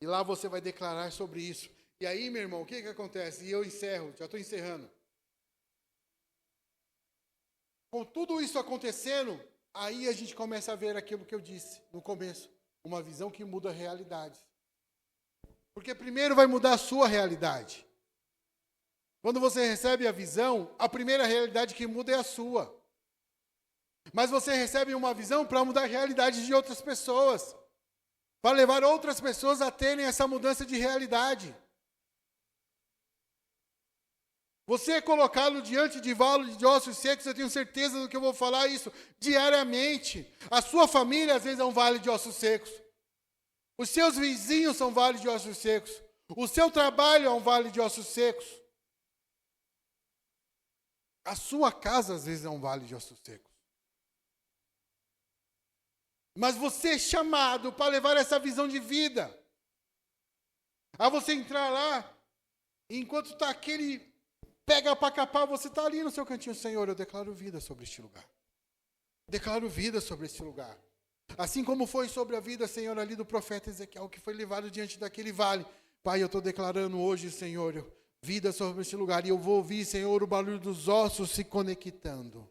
E lá você vai declarar sobre isso. E aí, meu irmão, o que acontece? E eu encerro, já estou encerrando. Com tudo isso acontecendo, aí a gente começa a ver aquilo que eu disse no começo. Uma visão que muda a realidade. Porque primeiro vai mudar a sua realidade. Quando você recebe a visão, a primeira realidade que muda é a sua. Mas você recebe uma visão para mudar a realidade de outras pessoas. Para levar outras pessoas a terem essa mudança de realidade. Você colocá-lo diante de vale de ossos secos, eu tenho certeza do que eu vou falar isso diariamente. A sua família às vezes é um vale de ossos secos. Os seus vizinhos são vale de ossos secos. O seu trabalho é um vale de ossos secos. A sua casa às vezes é um vale de ossos secos. Mas você é chamado para levar essa visão de vida. A você entrar lá, e enquanto está aquele pega para capar, você está ali no seu cantinho. Senhor, eu declaro vida sobre este lugar. Declaro vida sobre este lugar. Assim como foi sobre a vida, Senhor, ali do profeta Ezequiel, que foi levado diante daquele vale. Pai, eu estou declarando hoje, Senhor, vida sobre este lugar. E eu vou ouvir, Senhor, o barulho dos ossos se conectando.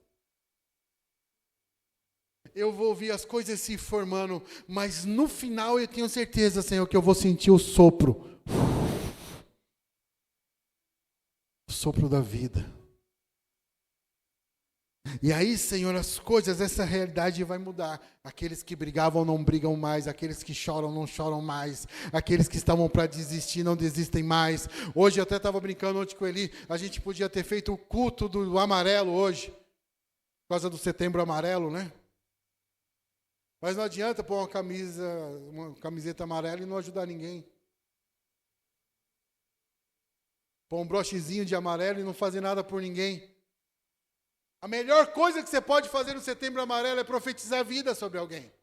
Eu vou ouvir as coisas se formando, mas no final eu tenho certeza, Senhor, que eu vou sentir o sopro. O sopro da vida. E aí, Senhor, as coisas, essa realidade vai mudar. Aqueles que brigavam não brigam mais, aqueles que choram não choram mais, aqueles que estavam para desistir não desistem mais. Hoje eu até estava brincando ontem com ele, a gente podia ter feito o culto do amarelo hoje, por causa do Setembro Amarelo, né? Mas não adianta pôr uma camiseta amarela e não ajudar ninguém. Pôr um brochezinho de amarelo e não fazer nada por ninguém. A melhor coisa que você pode fazer no Setembro Amarelo é profetizar vida sobre alguém.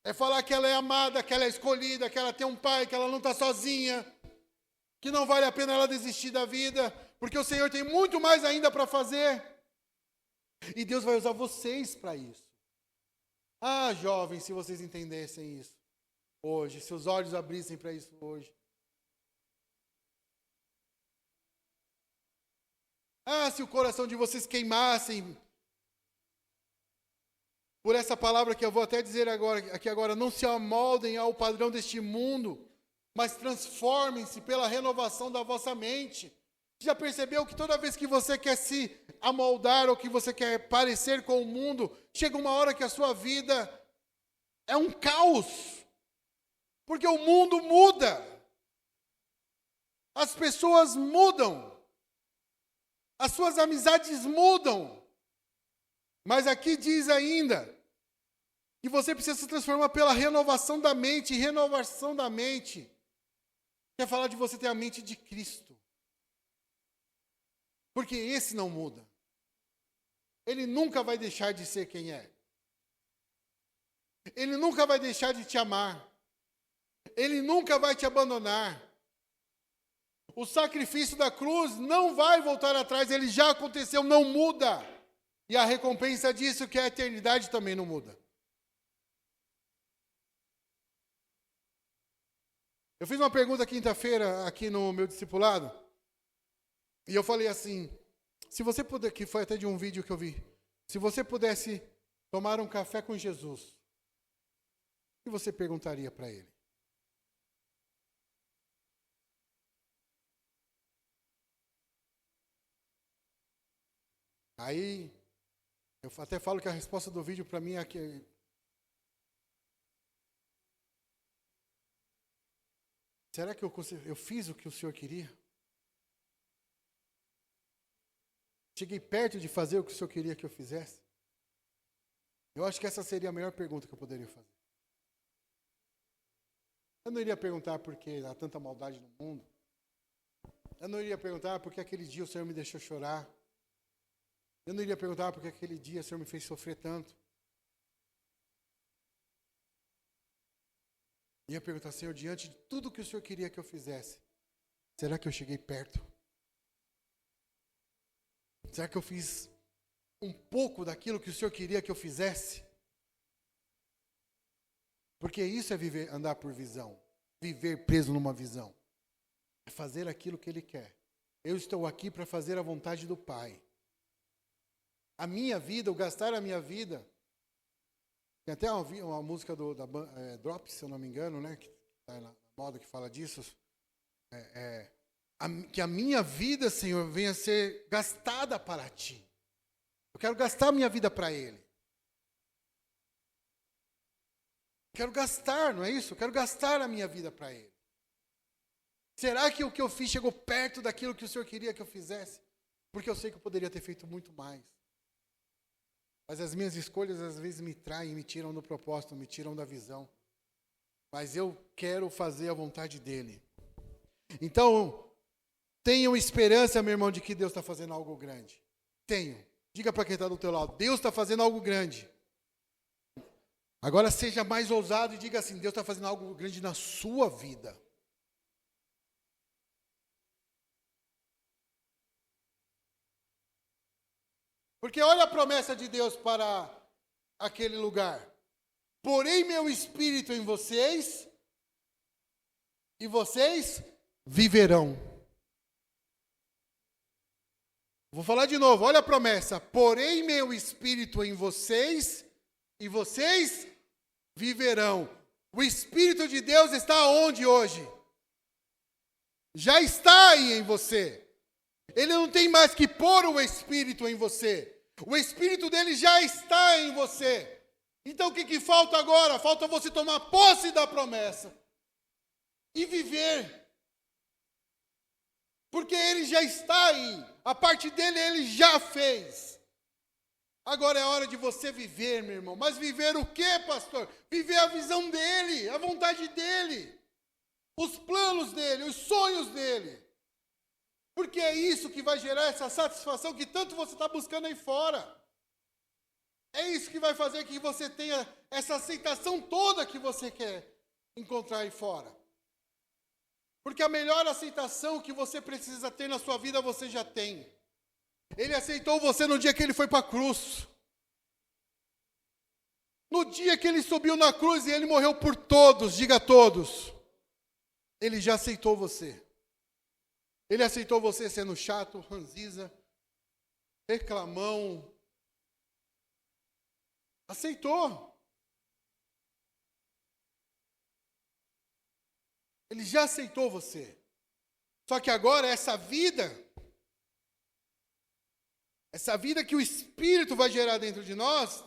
É falar que ela é amada, que ela é escolhida, que ela tem um pai, que ela não está sozinha, que não vale a pena ela desistir da vida, porque o Senhor tem muito mais ainda para fazer. E Deus vai usar vocês para isso. Ah, jovens, se vocês entendessem isso hoje, se os olhos abrissem para isso hoje. Ah, se o coração de vocês queimassem por essa palavra que eu vou até dizer aqui agora, não se amoldem ao padrão deste mundo, mas transformem-se pela renovação da vossa mente. Já percebeu que toda vez que você quer se amoldar ou que você quer parecer com o mundo, chega uma hora que a sua vida é um caos. Porque o mundo muda. As pessoas mudam. As suas amizades mudam. Mas aqui diz ainda que você precisa se transformar pela renovação da mente. E renovação da mente quer falar de você ter a mente de Cristo. Porque esse não muda. Ele nunca vai deixar de ser quem é. Ele nunca vai deixar de te amar. Ele nunca vai te abandonar. O sacrifício da cruz não vai voltar atrás, ele já aconteceu, não muda. E a recompensa disso, que é a eternidade, também não muda. Eu fiz uma pergunta quinta-feira aqui no meu discipulado. E eu falei assim, se você puder, que foi até de um vídeo que eu vi, se você pudesse tomar um café com Jesus, o que você perguntaria para ele? Aí, eu até falo que a resposta do vídeo para mim é que será que eu fiz o que o Senhor queria? Cheguei perto de fazer o que o Senhor queria que eu fizesse? Eu acho que essa seria a melhor pergunta que eu poderia fazer. Eu não iria perguntar por que há tanta maldade no mundo. Eu não iria perguntar por que aquele dia o Senhor me deixou chorar. Eu não iria perguntar por que aquele dia o Senhor me fez sofrer tanto. Eu ia perguntar, Senhor, diante de tudo que o Senhor queria que eu fizesse, será que eu cheguei perto? Será que eu fiz um pouco daquilo que o Senhor queria que eu fizesse? Porque isso é viver, andar por visão. Viver preso numa visão. É fazer aquilo que Ele quer. Eu estou aqui para fazer a vontade do Pai. A minha vida, o gastar a minha vida. Tem até uma música da Drops, se eu não me engano, né? Que está na moda que fala disso. que a minha vida, Senhor, venha a ser gastada para Ti. Eu quero gastar a minha vida para Ele. Quero gastar, não é isso? Eu quero gastar a minha vida para Ele. Será que o que eu fiz chegou perto daquilo que o Senhor queria que eu fizesse? Porque eu sei que eu poderia ter feito muito mais. Mas as minhas escolhas às vezes me traem, me tiram do propósito, me tiram da visão. Mas eu quero fazer a vontade dEle. Então, tenham esperança, meu irmão, de que Deus está fazendo algo grande. Tenho. Diga para quem está do teu lado, Deus está fazendo algo grande. Agora seja mais ousado e diga assim, Deus está fazendo algo grande na sua vida. Porque olha a promessa de Deus para aquele lugar. Porém meu espírito em vocês, e vocês viverão. Vou falar de novo, olha a promessa. Porém meu espírito em vocês, e vocês viverão. O Espírito de Deus está onde hoje? Já está aí em você. Ele não tem mais que pôr o Espírito em você. O Espírito dele já está em você. Então o que falta agora? Falta você tomar posse da promessa. E viver. Porque ele já está aí. A parte dele ele já fez. Agora é hora de você viver, meu irmão. Mas viver o quê, pastor? Viver a visão dele, a vontade dele. Os planos dele, os sonhos dele. Porque é isso que vai gerar essa satisfação que tanto você está buscando aí fora. É isso que vai fazer que você tenha essa aceitação toda que você quer encontrar aí fora. Porque a melhor aceitação que você precisa ter na sua vida, você já tem. Ele aceitou você no dia que ele foi para a cruz. No dia que ele subiu na cruz e ele morreu por todos, diga todos. Ele já aceitou você. Ele aceitou você sendo chato, ranziza, reclamão. Aceitou. Ele já aceitou você. Só que agora essa vida que o Espírito vai gerar dentro de nós,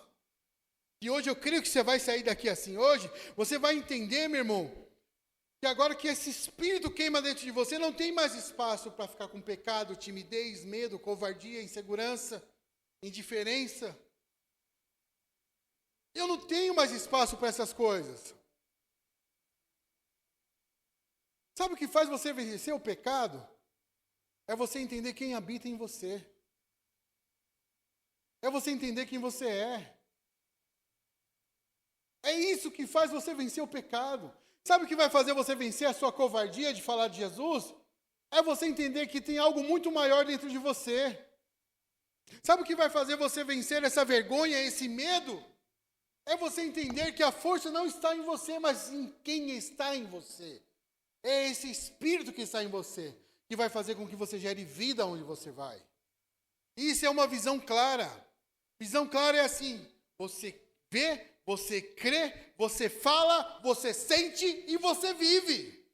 e hoje eu creio que você vai sair daqui assim hoje, você vai entender, meu irmão, que agora que esse Espírito queima dentro de você, não tem mais espaço para ficar com pecado, timidez, medo, covardia, insegurança, indiferença. Eu não tenho mais espaço para essas coisas. Sabe o que faz você vencer o pecado? É você entender quem habita em você. É você entender quem você é. É isso que faz você vencer o pecado. Sabe o que vai fazer você vencer a sua covardia de falar de Jesus? É você entender que tem algo muito maior dentro de você. Sabe o que vai fazer você vencer essa vergonha, esse medo? É você entender que a força não está em você, mas em quem está em você. É esse Espírito que está em você, que vai fazer com que você gere vida onde você vai. Isso é uma visão clara. Visão clara é assim, você vê, você crê, você fala, você sente e você vive.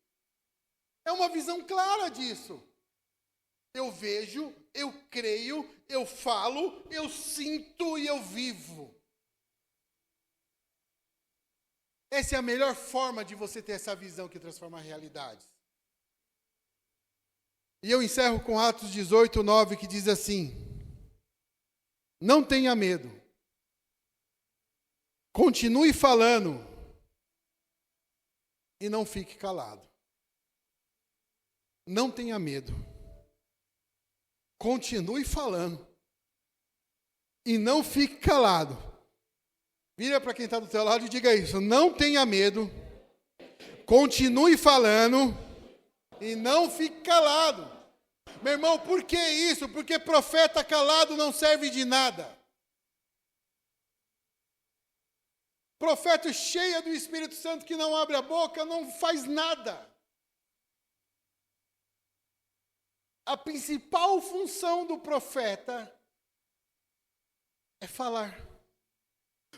É uma visão clara disso. Eu vejo, eu creio, eu falo, eu sinto e eu vivo. Essa é a melhor forma de você ter essa visão que transforma a realidade. E eu encerro com Atos 18, 9, que diz assim: não tenha medo. Continue falando e não fique calado. Não tenha medo. Continue falando e não fique calado. Vira para quem está do teu lado e diga isso. Não tenha medo. Continue falando e não fique calado. Meu irmão, por que isso? Porque profeta calado não serve de nada. Profeta cheio do Espírito Santo que não abre a boca não faz nada. A principal função do profeta é falar.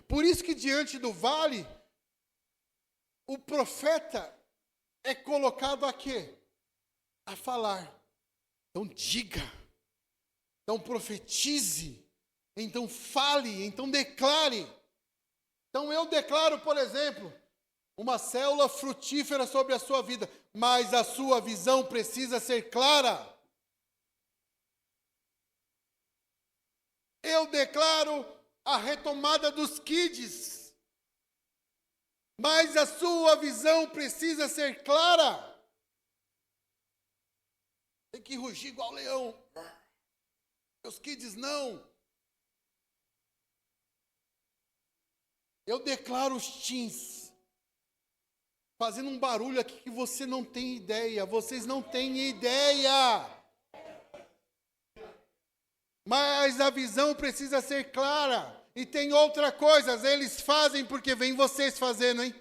Por isso que diante do vale, o profeta é colocado a quê? A falar. Então diga, então profetize, então fale, então declare. Então eu declaro, por exemplo, uma célula frutífera sobre a sua vida, mas a sua visão precisa ser clara. Eu declaro a retomada dos kids, mas a sua visão precisa ser clara. Tem que rugir igual leão. Os kids não. Eu declaro os teens, fazendo um barulho aqui que você não tem ideia. Vocês não têm ideia. Mas a visão precisa ser clara. E tem outra coisa, eles fazem porque vem vocês fazendo, hein?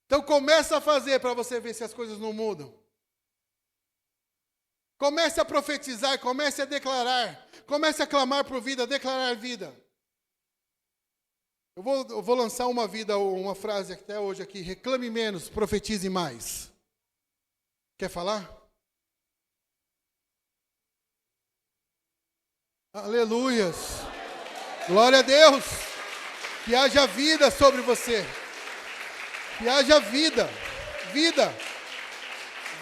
Então começa a fazer para você ver se as coisas não mudam. Comece a profetizar, comece a declarar. Comece a clamar por vida, declarar vida. Eu vou lançar uma frase até hoje aqui. Reclame menos, profetize mais. Quer falar? Aleluias. Glória a Deus. Que haja vida sobre você. Que haja vida. Vida.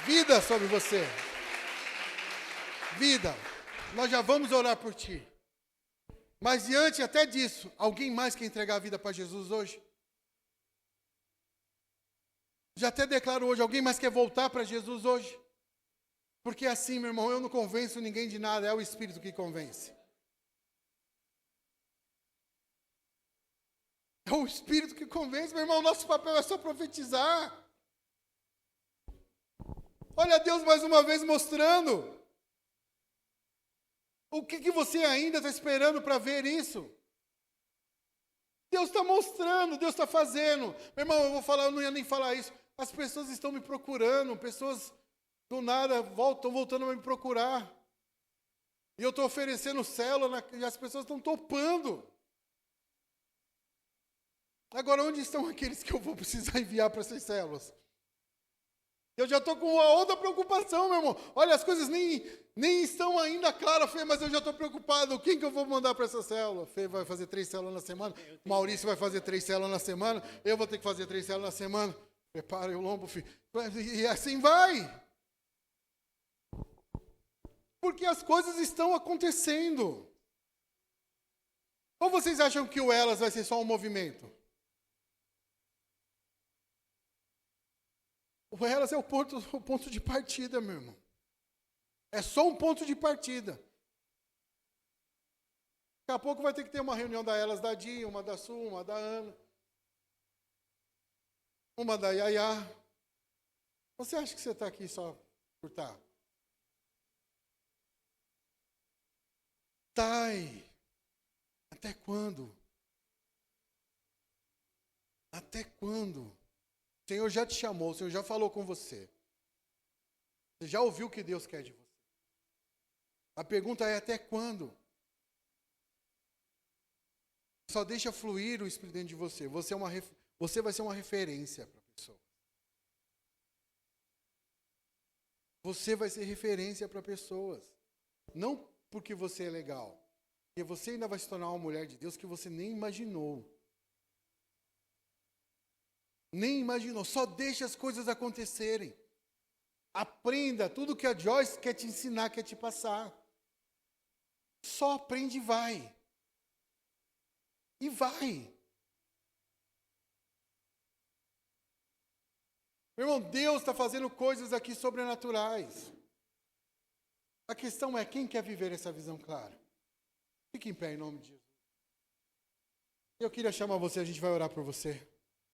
Vida sobre você. Vida. Nós já vamos orar por ti. Mas diante até disso, alguém mais quer entregar a vida para Jesus hoje? Já até declaro hoje, alguém mais quer voltar para Jesus hoje? Porque assim, meu irmão, eu não convenço ninguém de nada, é o Espírito que convence. É o Espírito que convence, meu irmão, nosso papel é só profetizar. Olha Deus mais uma vez mostrando. O que você ainda está esperando para ver isso? Deus está mostrando, Deus está fazendo. Meu irmão, eu não ia nem falar isso. As pessoas estão me procurando, pessoas do nada estão voltando a me procurar. E eu estou oferecendo célula e as pessoas estão topando. Agora, onde estão aqueles que eu vou precisar enviar para essas células? Eu já estou com uma outra preocupação, meu irmão. Olha, as coisas nem estão ainda claras, Fê, mas eu já estou preocupado. Quem que eu vou mandar para essa célula? Fê vai fazer 3 células na semana. Maurício vai fazer 3 células na semana. Eu vou ter que fazer 3 células na semana. Prepara o lombo, filho. E assim vai. Porque as coisas estão acontecendo. Ou vocês acham que o Elas vai ser só um movimento? O Elas é o ponto de partida, meu irmão. É só um ponto de partida. Daqui a pouco vai ter que ter uma reunião da Elas da Dia, uma da Su, uma da Ana, uma da Yaya. Você acha que você está aqui só por estar? Tai, até quando? Até quando? O Senhor já te chamou, o Senhor já falou com você. Você já ouviu o que Deus quer de você. A pergunta é até quando? Só deixa fluir o Espírito dentro de você. Você vai ser uma referência para a pessoa. Você vai ser referência para pessoas. Não porque você é legal. Porque você ainda vai se tornar uma mulher de Deus que você nem imaginou. Nem imaginou. Só deixa as coisas acontecerem. Aprenda tudo que a Joyce quer te ensinar, quer te passar. Só aprende e vai. E vai. Meu irmão, Deus está fazendo coisas aqui sobrenaturais. A questão é quem quer viver essa visão clara. Fique em pé em nome de Jesus. Eu queria chamar você, a gente vai orar por você.